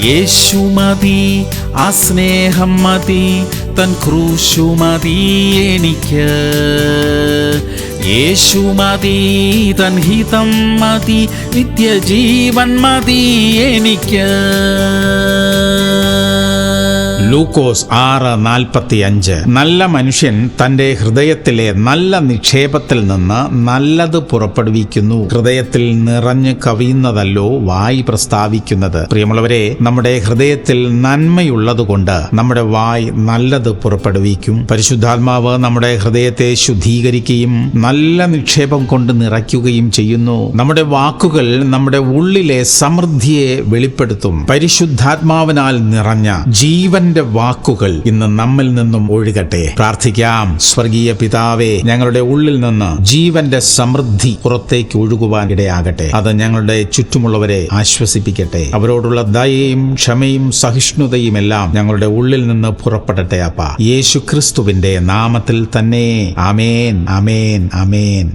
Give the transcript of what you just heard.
യേശു മതി, ആ സ്നേഹം മതി, തൻ ക്രൂശു മതി എനിക്ക്. യേശു മതി, തൻ ഹിതം മതി, നിത്യജീവൻ മതി എനിക്ക്. ലൂക്കോസ് 6:45. നല്ല മനുഷ്യൻ തന്റെ ഹൃദയത്തിലെ നല്ല നിക്ഷേപത്തിൽ നിന്ന് നല്ലത് പുറപ്പെടുവിക്കുന്നു. ഹൃദയത്തിൽ നിറഞ്ഞു കവിയുന്നതല്ലോ വായ് പ്രസ്താവിക്കുന്നത്. പ്രിയമുള്ളവരെ, നമ്മുടെ ഹൃദയത്തിൽ നന്മയുള്ളതുകൊണ്ട് നമ്മുടെ വായ് നല്ലത് പുറപ്പെടുവിക്കും. പരിശുദ്ധാത്മാവ് നമ്മുടെ ഹൃദയത്തെ ശുദ്ധീകരിക്കുകയും നല്ല നിക്ഷേപം കൊണ്ട് നിറയ്ക്കുകയും ചെയ്യുന്നു. നമ്മുടെ വാക്കുകൾ നമ്മുടെ ഉള്ളിലെ സമൃദ്ധിയെ വെളിപ്പെടുത്തും. പരിശുദ്ധാത്മാവിനാൽ നിറഞ്ഞ ജീവന്റെ വാക്കുകൾ ഇന്ന് നമ്മിൽ നിന്നും ഒഴുകട്ടെ. പ്രാർത്ഥിക്കാം. സ്വർഗീയ പിതാവേ, ഞങ്ങളുടെ ഉള്ളിൽ നിന്ന് ജീവന്റെ സമൃദ്ധി പുറത്തേക്ക് ഒഴുകുവാൻ ഇടയാകട്ടെ. അത് ഞങ്ങളുടെ ചുറ്റുമുള്ളവരെ ആശ്വസിപ്പിക്കട്ടെ. അവരോടുള്ള ദയയും ക്ഷമയും സഹിഷ്ണുതയും എല്ലാം ഞങ്ങളുടെ ഉള്ളിൽ നിന്ന് പുറപ്പെടട്ടെ അപ്പാ. യേശു ക്രിസ്തുവിന്റെ നാമത്തിൽ തന്നെ. ആമേൻ, ആമേൻ, ആമേൻ.